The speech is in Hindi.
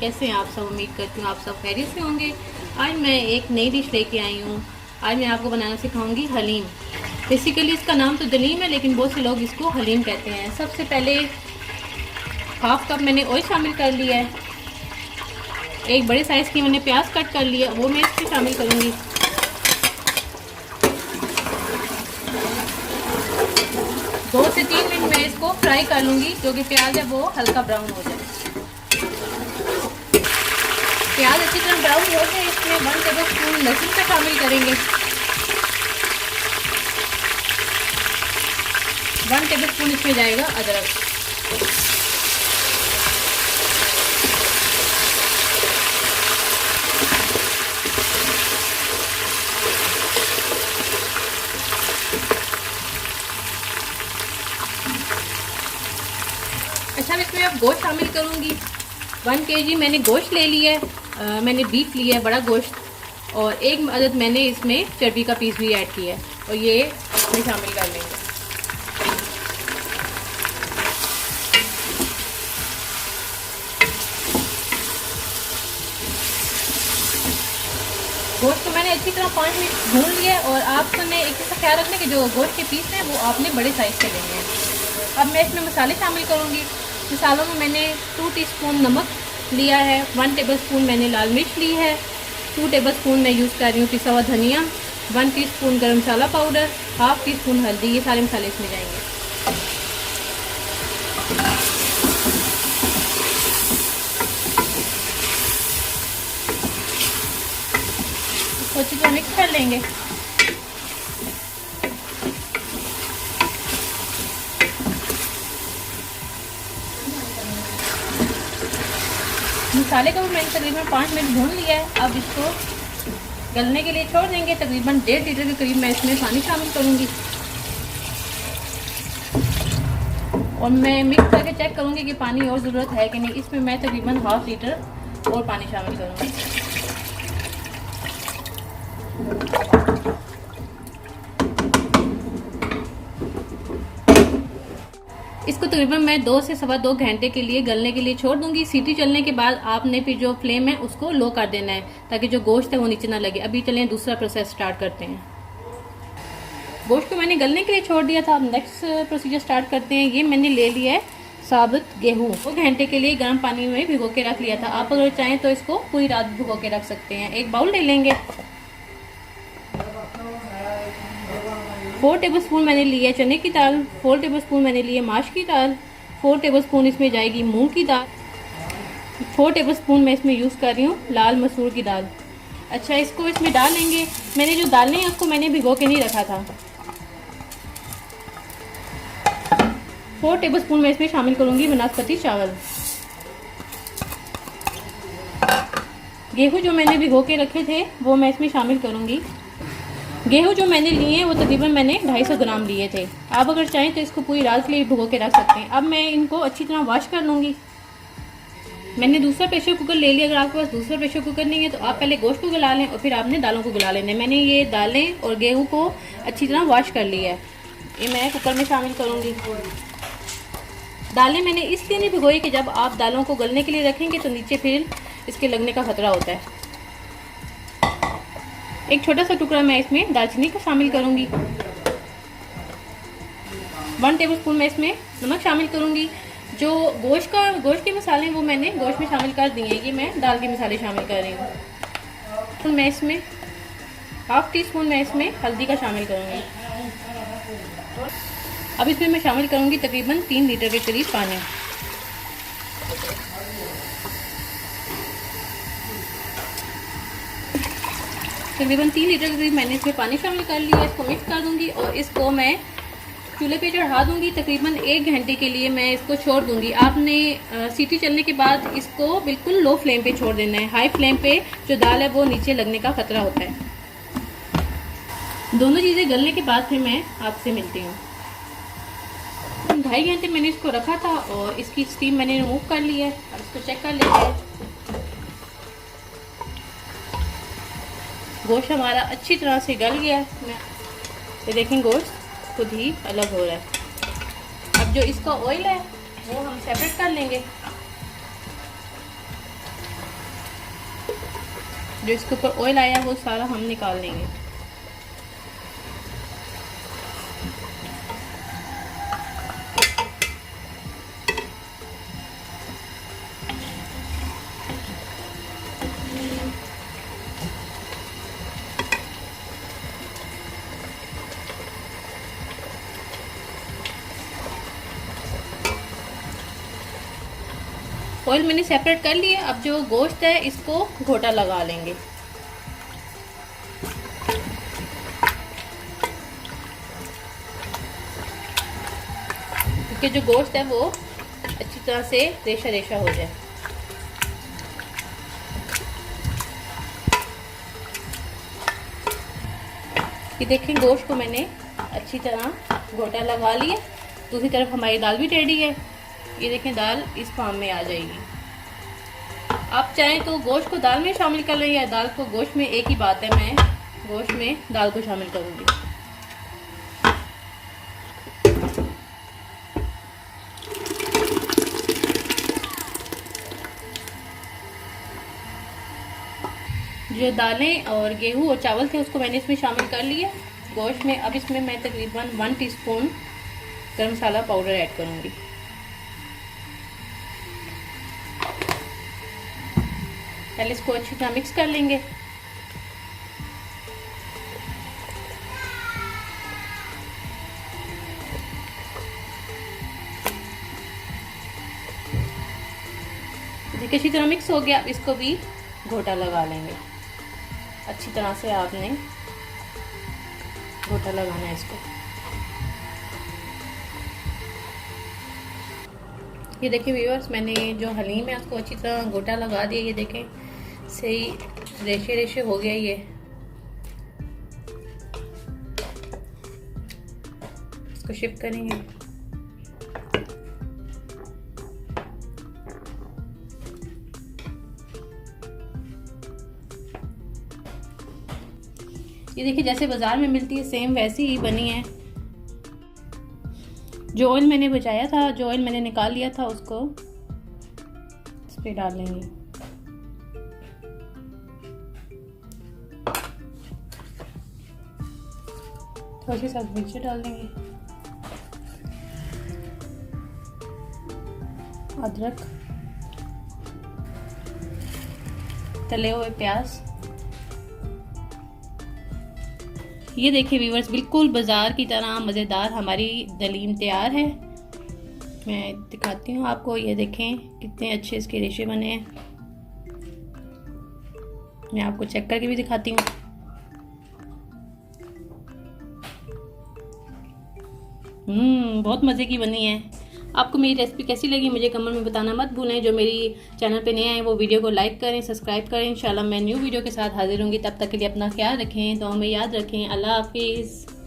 कैसे हैं आप सब। उम्मीद करती हूँ आप सब खैरियत से होंगे। आज मैं एक नई डिश लेके आई हूँ। आज मैं आपको बनाना सिखाऊंगी हलीम। बेसिकली इसका नाम तो दलीम है, लेकिन बहुत से लोग इसको हलीम कहते हैं। सबसे पहले हाफ कप मैंने ऑयल शामिल कर लिया है। एक बड़े साइज़ की मैंने प्याज कट कर लिया, वो मैं इसमें शामिल करूँगी। दो से 3 मिनट मैं इसको फ्राई कर लूँगी, जो कि प्याज है वो हल्का ब्राउन हो जाए। प्याज अच्छी तरह ब्राउन हो जाए, इसमें 1 टेबलस्पून लहसुन का शामिल करेंगे। 1 टेबलस्पून इसमें जाएगा अदरक। अच्छा, इसमें अब गोश्त शामिल करूँगी। 1 kg मैंने गोश्त ले लिया है। मैंने बीफ लिया है, बड़ा गोश्त, और एक अदद मैंने इसमें चर्बी का पीस भी ऐड किया है, और ये इसमें शामिल कर लेंगे। गोश्त को मैंने अच्छी तरह 5 मिनट भून लिया है, और आपने एक चीज़ का ख्याल रखना कि जो गोश्त के पीस हैं वो आपने बड़े साइज़ के लेने हैं। अब मैं इसमें मसाले शामिल करूँगी। मसालों में मैंने 2 टीस्पून नमक लिया है, 1 टेबलस्पून मैंने लाल मिर्च ली है, 2 टेबलस्पून मैं यूज़ कर रही हूँ पिसा हुआ धनिया, 1 टीस्पून गरम मसाला पाउडर, हाफ टी स्पून हल्दी। ये सारे मसाले इसमें जाएंगे। इसको अच्छी तरह मिक्स कर लेंगे। मसाले को मैंने तकरीबन 5 मिनट भून लिया है। अब इसको गलने के लिए छोड़ देंगे। तकरीबन 1.5 लीटर के करीब मैं इसमें पानी शामिल करूंगी, और मैं मिक्स करके चेक करूंगी कि पानी और ज़रूरत है कि नहीं। इसमें मैं तकरीबन ½ लीटर और पानी शामिल करूंगी। इसको तकरीबन मैं 2 से सवा 2 घंटे के लिए गलने के लिए छोड़ दूंगी। सीटी चलने के बाद आपने फिर जो फ्लेम है उसको लो कर देना है, ताकि जो गोश्त है वो नीचे ना लगे। अभी चलें दूसरा प्रोसेस स्टार्ट करते हैं। गोश्त को मैंने गलने के लिए छोड़ दिया था। अब नेक्स्ट प्रोसीजर स्टार्ट करते हैं। ये मैंने ले लिया है साबुत गेहूँ, 2 घंटे के लिए गर्म पानी में भिगो के रख लिया था। आप अगर चाहें तो इसको पूरी रात भिगो के रख सकते हैं। एक बाउल ले लेंगे। 4 टेबलस्पून मैंने लिया चने की दाल, 4 टेबलस्पून मैंने लिए माश की दाल, 4 टेबलस्पून इसमें जाएगी मूंग की दाल, 4 टेबलस्पून मैं इसमें यूज़ कर रही हूँ लाल मसूर की दाल। अच्छा, इसको इसमें डाल लेंगे। मैंने जो दालें हैं उसको मैंने भिगो के नहीं रखा था। 4 टेबलस्पून मैं इसमें शामिल करूँगी बनास्पति चावल। गेहूँ जो मैंने भिगो के रखे थे वो मैं इसमें शामिल करूँगी। गेहूँ जो मैंने लिए हैं वो तकरीबन मैंने 250 ग्राम लिए थे। आप अगर चाहें तो इसको पूरी रात के लिए भिगो के रख सकते हैं। अब मैं इनको अच्छी तरह वॉश कर लूँगी। मैंने दूसरा प्रेशर कुकर ले लिया। अगर आपके पास दूसरा प्रेशर कुकर नहीं है तो आप पहले गोश्त को गला लें और फिर आपने दालों को गला लेना है। मैंने ये दालें और गेहूँ को अच्छी तरह वॉश कर लिया है। ये मैं कुकर में शामिल करूँगी। दालें मैंने इसलिए नहीं भिगोई कि जब आप दालों को गलने के लिए रखेंगे तो नीचे फिर इसके लगने का खतरा होता है। एक छोटा सा टुकड़ा मैं इसमें दालचीनी का शामिल करूंगी। 1 टेबलस्पून मैं इसमें नमक शामिल करूंगी। जो गोश्त के मसाले हैं वो मैंने गोश्त में शामिल कर दिए हैं। ये मैं दाल के मसाले शामिल कर रही हूँ। तो मैं इसमें ½ टीस्पून मैं इसमें हल्दी का शामिल करूंगी। अब इसमें मैं शामिल करूंगी तकरीबन 3 लीटर के करीब पानी। तकरीबन 3 लीटर के करीब मैंने इसमें पानी शामिल कर लिया। इसको मिक्स कर दूंगी और इसको मैं चूल्हे पे चढ़ा दूंगी। तकरीबन 1 घंटे के लिए मैं इसको छोड़ दूंगी। आपने सीटी चलने के बाद इसको बिल्कुल लो फ्लेम पे छोड़ देना है। हाई फ्लेम पे जो दाल है वो नीचे लगने का खतरा होता है। दोनों चीज़ें गलने के बाद फिर मैं आपसे मिलती हूँ। 2.5 घंटे मैंने इसको रखा था और इसकी स्टीम मैंने रिमूव कर ली है। अब इसको चेक कर लेते हैं। गोश्त हमारा अच्छी तरह से गल गया है। ये देखें गोश्त खुद ही अलग हो रहा है। अब जो इसका ऑयल है वो हम सेपरेट कर लेंगे। जो इसके ऊपर ऑयल आया वो सारा हम निकाल लेंगे। ऑयल मैंने सेपरेट कर लिया। अब जो गोश्त है इसको घोटा लगा लेंगे। क्योंकि जो गोश्त है वो अच्छी तरह से रेशा रेशा हो जाए। ये देखें गोश्त को मैंने अच्छी तरह घोटा लगा लिया। दूसरी तरफ हमारी दाल भी रेडी है। ये देखें दाल इस फार्म में आ जाएगी। आप चाहें तो गोश्त को दाल में शामिल कर लें या दाल को गोश्त में, एक ही बात है। मैं गोश्त में दाल को शामिल करूंगी। जो दालें और गेहूं और चावल थे उसको मैंने इसमें शामिल कर लिया गोश्त में। अब इसमें मैं तकरीबन 1 टीस्पून गरम मसाला पाउडर ऐड करूंगी। पहले इसको अच्छी तरह मिक्स कर लेंगे। देखिए अच्छी तरह मिक्स हो गया। अब इसको भी घोटा लगा लेंगे। अच्छी तरह से आपने घोटा लगाना है इसको। ये देखिए व्यूअर्स, मैंने जो हलीम है उसको अच्छी तरह घोटा लगा दिया। ये देखें सही रेशे रेशे हो गया। ये इसको शिफ्ट करेंगे। ये देखिए जैसे बाजार में मिलती है सेम वैसी ही बनी है। जो ऑयल मैंने बचाया था, जो ऑयल मैंने निकाल लिया था, उसको इस पे डाल लेंगे। थोड़ी सी साथ मिर्ची डाल देंगे, अदरक, तले हुए प्याज। ये देखिए व्यूअर्स, बिल्कुल बाजार की तरह मज़ेदार हमारी दलीम तैयार है। मैं दिखाती हूँ आपको। ये देखें कितने अच्छे इसके रेशे बने हैं। मैं आपको चेक करके भी दिखाती हूँ। बहुत मज़े की बनी है। आपको मेरी रेसिपी कैसी लगी मुझे कमेंट में बताना मत भूलें। जो मेरी चैनल पे नए आए वो वीडियो को लाइक करें, सब्सक्राइब करें। इंशाल्लाह मैं न्यू वीडियो के साथ हाजिर होंगी। तब तक के लिए अपना ख्याल रखें, तो हमें याद रखें। अल्लाह हाफिज़।